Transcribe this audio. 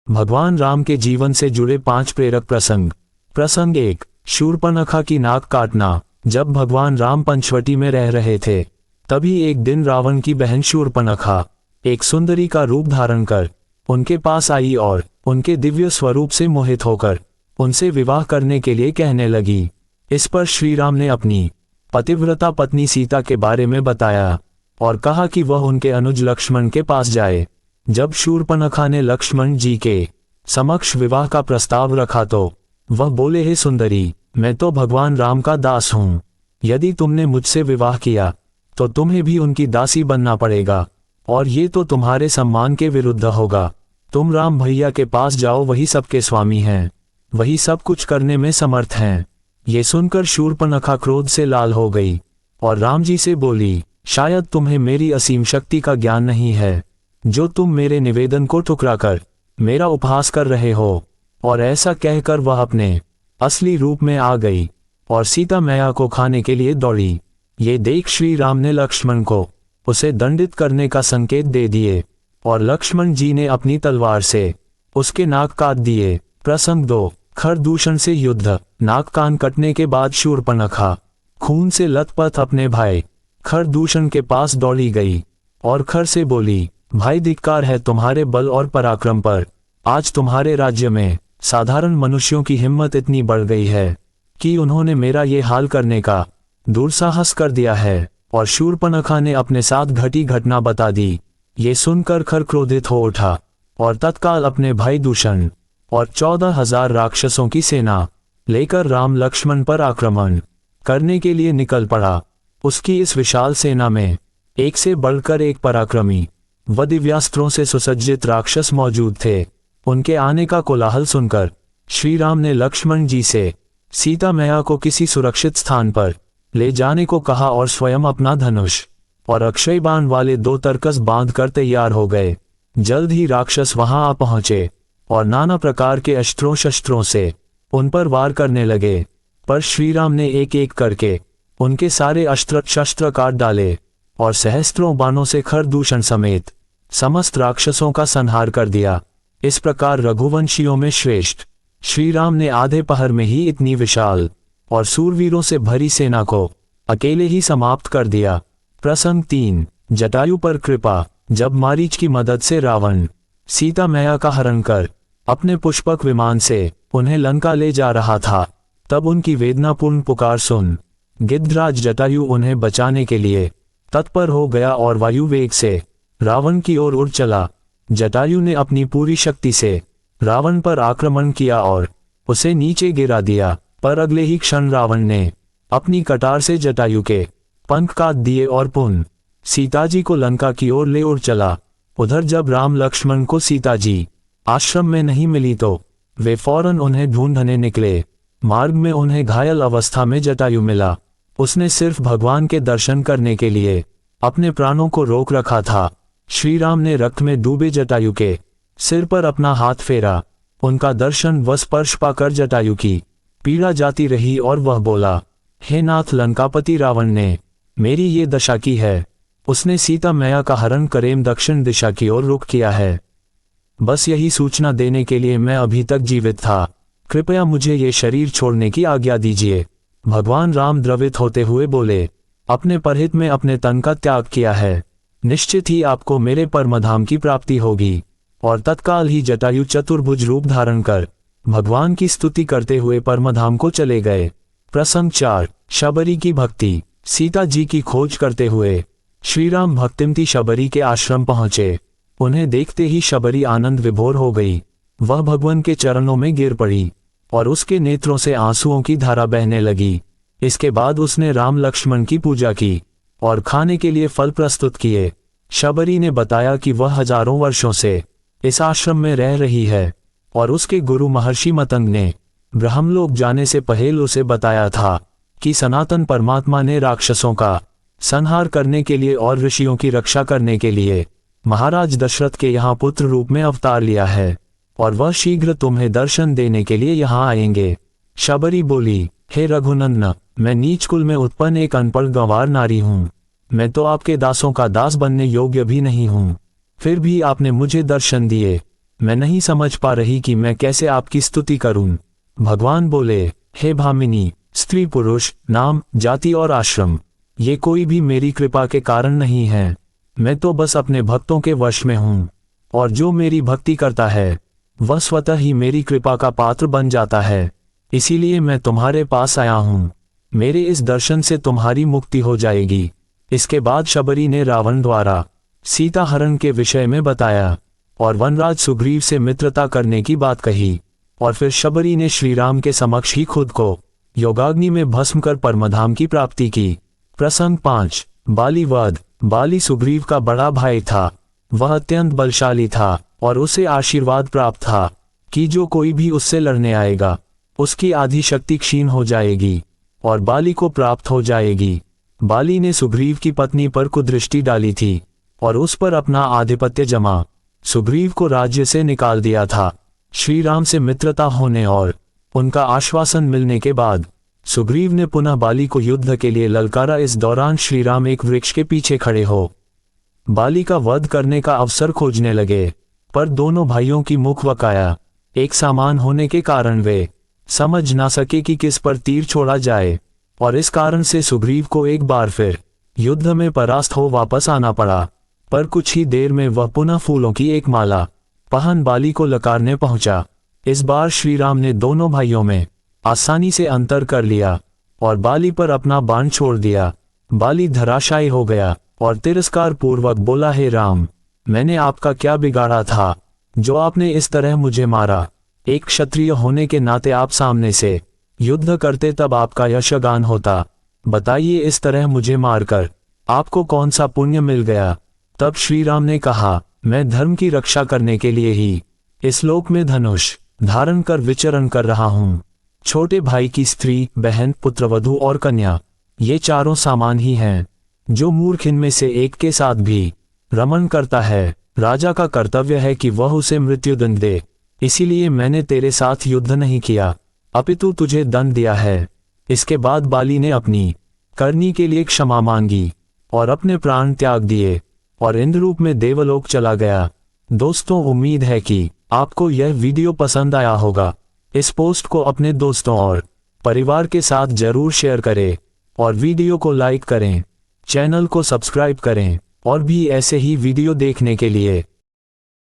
भगवान राम के जीवन से जुड़े 5 प्रेरक प्रसंग। प्रसंग 1, शूर्पणखा की नाक काटना। जब भगवान राम पंचवटी में रह रहे थे, तभी एक दिन रावण की बहन शूर्पणखा एक सुंदरी का रूप धारण कर उनके पास आई और उनके दिव्य स्वरूप से मोहित होकर उनसे विवाह करने के लिए कहने लगी। इस पर श्री राम ने अपनी पतिव्रता पत्नी सीता के बारे में बताया और कहा कि वह उनके अनुज लक्ष्मण के पास जाए। जब शूर्पणखा ने लक्ष्मण जी के समक्ष विवाह का प्रस्ताव रखा तो वह बोले, हे सुंदरी, मैं तो भगवान राम का दास हूँ। यदि तुमने मुझसे विवाह किया तो तुम्हें भी उनकी दासी बनना पड़ेगा और ये तो तुम्हारे सम्मान के विरुद्ध होगा। तुम राम भैया के पास जाओ, वही सबके स्वामी हैं, वही सब कुछ करने में समर्थ हैं। ये सुनकर शूर्पणखा क्रोध से लाल हो गई और राम जी से बोली, शायद तुम्हें मेरी असीम शक्ति का ज्ञान नहीं है, जो तुम मेरे निवेदन को ठुकरा कर मेरा उपहास कर रहे हो। और ऐसा कहकर वह अपने असली रूप में आ गई और सीता मैया को खाने के लिए दौड़ी। ये देख श्री राम ने लक्ष्मण को उसे दंडित करने का संकेत दे दिए और लक्ष्मण जी ने अपनी तलवार से उसके नाक काट दिए। प्रसंग 2, खरदूषण से युद्ध। नाक कान कटने के बाद शूर्पणखा खून से लथपथ अपने भाई खरदूषण के पास दौड़ी गई और खर से बोली, भाई, धिक्कार है तुम्हारे बल और पराक्रम पर। आज तुम्हारे राज्य में साधारण मनुष्यों की हिम्मत इतनी बढ़ गई है कि उन्होंने मेरा ये हाल करने का दुस्साहस कर दिया है। और शूर्पणखा ने अपने साथ घटी घटना बता दी। ये सुनकर खर क्रोधित हो उठा और तत्काल अपने भाई दूषण और 14,000 राक्षसों की सेना लेकर राम लक्ष्मण पर आक्रमण करने के लिए निकल पड़ा। उसकी इस विशाल सेना में एक से बढ़कर एक पराक्रमी व दिव्यास्त्रों से सुसज्जित राक्षस मौजूद थे। उनके आने का कोलाहल सुनकर श्री राम ने लक्ष्मण जी से सीता मैया को किसी सुरक्षित स्थान पर ले जाने को कहा और स्वयं अपना धनुष और अक्षय बाण वाले 2 तरकस बांधकर तैयार हो गए। जल्द ही राक्षस वहां आ पहुंचे और नाना प्रकार के अस्त्रों शस्त्रों से उन पर वार करने लगे। पर श्री राम ने एक एक करके उनके सारे अस्त्र शस्त्र काट डाले और सहस्त्रों बाणों से खरदूषण समेत समस्त राक्षसों का संहार कर दिया। इस प्रकार रघुवंशियों में श्रेष्ठ श्री राम ने आधे पहर में ही इतनी विशाल और सूरवीरों से भरी सेना को अकेले ही समाप्त कर दिया। प्रसंग 3, जटायु पर कृपा। जब मारीच की मदद से रावण सीता मैया का हरण कर अपने पुष्पक विमान से उन्हें लंका ले जा रहा था, तब उनकी वेदनापूर्ण पुकार सुन गिद्धराज जटायु उन्हें बचाने के लिए तत्पर हो गया और वायु वेग से रावण की ओर उड़ चला। जटायु ने अपनी पूरी शक्ति से रावण पर आक्रमण किया और उसे नीचे गिरा दिया। पर अगले ही क्षण रावण ने अपनी कटार से जटायु के पंख काट दिए और पुनः सीताजी को लंका की ओर ले उड़ चला। उधर जब राम लक्ष्मण को सीताजी आश्रम में नहीं मिली तो वे फौरन उन्हें ढूंढने निकले। मार्ग में उन्हें घायल अवस्था में जटायु मिला। उसने सिर्फ भगवान के दर्शन करने के लिए अपने प्राणों को रोक रखा था। श्री राम ने रक्त में डूबे जटायु के सिर पर अपना हाथ फेरा। उनका दर्शन व स्पर्श पाकर जटायु की पीड़ा जाती रही और वह बोला, हे नाथ, लंकापति रावण ने मेरी ये दशा की है। उसने सीता मैया का हरण करेम दक्षिण दिशा की ओर रुख किया है। बस यही सूचना देने के लिए मैं अभी तक जीवित था। कृपया मुझे ये शरीर छोड़ने की आज्ञा दीजिए। भगवान राम द्रवित होते हुए बोले, अपने परहित में अपने तन का त्याग किया है, निश्चित ही आपको मेरे परमधाम की प्राप्ति होगी। और तत्काल ही जटायु चतुर्भुज रूप धारण कर भगवान की स्तुति करते हुए परमधाम को चले गए। प्रसंग 4, शबरी की भक्ति। सीता जी की खोज करते हुए श्री राम भक्तिमती शबरी के आश्रम पहुंचे। उन्हें देखते ही शबरी आनंद विभोर हो गई। वह भगवान के चरणों में गिर पड़ी और उसके नेत्रों से आंसुओं की धारा बहने लगी। इसके बाद उसने राम लक्ष्मण की पूजा की और खाने के लिए फल प्रस्तुत किए। शबरी ने बताया कि वह हजारों वर्षों से इस आश्रम में रह रही है और उसके गुरु महर्षि मतंग ने ब्रह्मलोक जाने से पहले उसे बताया था कि सनातन परमात्मा ने राक्षसों का संहार करने के लिए और ऋषियों की रक्षा करने के लिए महाराज दशरथ के यहाँ पुत्र रूप में अवतार लिया है और वह शीघ्र तुम्हें दर्शन देने के लिए यहाँ आएंगे। शबरी बोली, हे रघुनंदन, मैं नीच कुल में उत्पन्न एक अनपढ़ गंवार नारी हूँ। मैं तो आपके दासों का दास बनने योग्य भी नहीं हूँ, फिर भी आपने मुझे दर्शन दिए। मैं नहीं समझ पा रही कि मैं कैसे आपकी स्तुति करूं। भगवान बोले, हे भामिनी, स्त्री पुरुष, नाम, जाति और आश्रम, ये कोई भी मेरी कृपा के कारण नहीं है। मैं तो बस अपने भक्तों के वश में हूँ, और जो मेरी भक्ति करता है वह स्वतः ही मेरी कृपा का पात्र बन जाता है। इसीलिए मैं तुम्हारे पास आया हूँ। मेरे इस दर्शन से तुम्हारी मुक्ति हो जाएगी। इसके बाद शबरी ने रावण द्वारा सीता हरण के विषय में बताया और वनराज सुग्रीव से मित्रता करने की बात कही, और फिर शबरी ने श्री राम के समक्ष ही खुद को योगाग्नि में भस्म कर परमधाम की प्राप्ति की। प्रसंग 5। बाली वध। बाली सुग्रीव का बड़ा भाई था। वह अत्यंत बलशाली था और उसे आशीर्वाद प्राप्त था कि जो कोई भी उससे लड़ने आएगा उसकी आधी शक्ति क्षीण हो जाएगी और बाली को प्राप्त हो जाएगी। बाली ने सुग्रीव की पत्नी पर कुदृष्टि डाली थी और उस पर अपना आधिपत्य जमा सुग्रीव को राज्य से निकाल दिया था। श्री राम से मित्रता होने और उनका आश्वासन मिलने के बाद सुग्रीव ने पुनः बाली को युद्ध के लिए ललकारा। इस दौरान श्री राम एक वृक्ष के पीछे खड़े हो बाली का वध करने का अवसर खोजने लगे, पर दोनों भाइयों की मुख व काया एक समान होने के कारण वे समझ ना सके कि किस पर तीर छोड़ा जाए, और इस कारण से सुग्रीव को एक बार फिर युद्ध में परास्त हो वापस आना पड़ा। पर कुछ ही देर में वह पुनः फूलों की एक माला पहन बाली को लकारने पहुंचा। इस बार श्री राम ने दोनों भाइयों में आसानी से अंतर कर लिया और बाली पर अपना बाण छोड़ दिया। बाली धराशायी हो गया और तिरस्कार पूर्वक बोला, हे राम, मैंने आपका क्या बिगाड़ा था जो आपने इस तरह मुझे मारा। एक क्षत्रिय होने के नाते आप सामने से युद्ध करते तब आपका यशगान होता। बताइए, इस तरह मुझे मारकर आपको कौन सा पुण्य मिल गया। तब श्री राम ने कहा, मैं धर्म की रक्षा करने के लिए ही इस लोक में धनुष धारण कर विचरण कर रहा हूँ। छोटे भाई की स्त्री, बहन, पुत्रवधू और कन्या, ये चारों सामान ही हैं। जो मूर्ख इनमें से एक के साथ भी रमण करता है, राजा का कर्तव्य है कि वह उसे मृत्युदंड दे। इसीलिए मैंने तेरे साथ युद्ध नहीं किया, अपितु तुझे दंड दिया है। इसके बाद बाली ने अपनी करनी के लिए क्षमा मांगी और अपने प्राण त्याग दिए और इंद्र रूप में देवलोक चला गया। दोस्तों, उम्मीद है कि आपको यह वीडियो पसंद आया होगा। इस पोस्ट को अपने दोस्तों और परिवार के साथ जरूर शेयर करें और वीडियो को लाइक करें, चैनल को सब्सक्राइब करें और भी ऐसे ही वीडियो देखने के लिए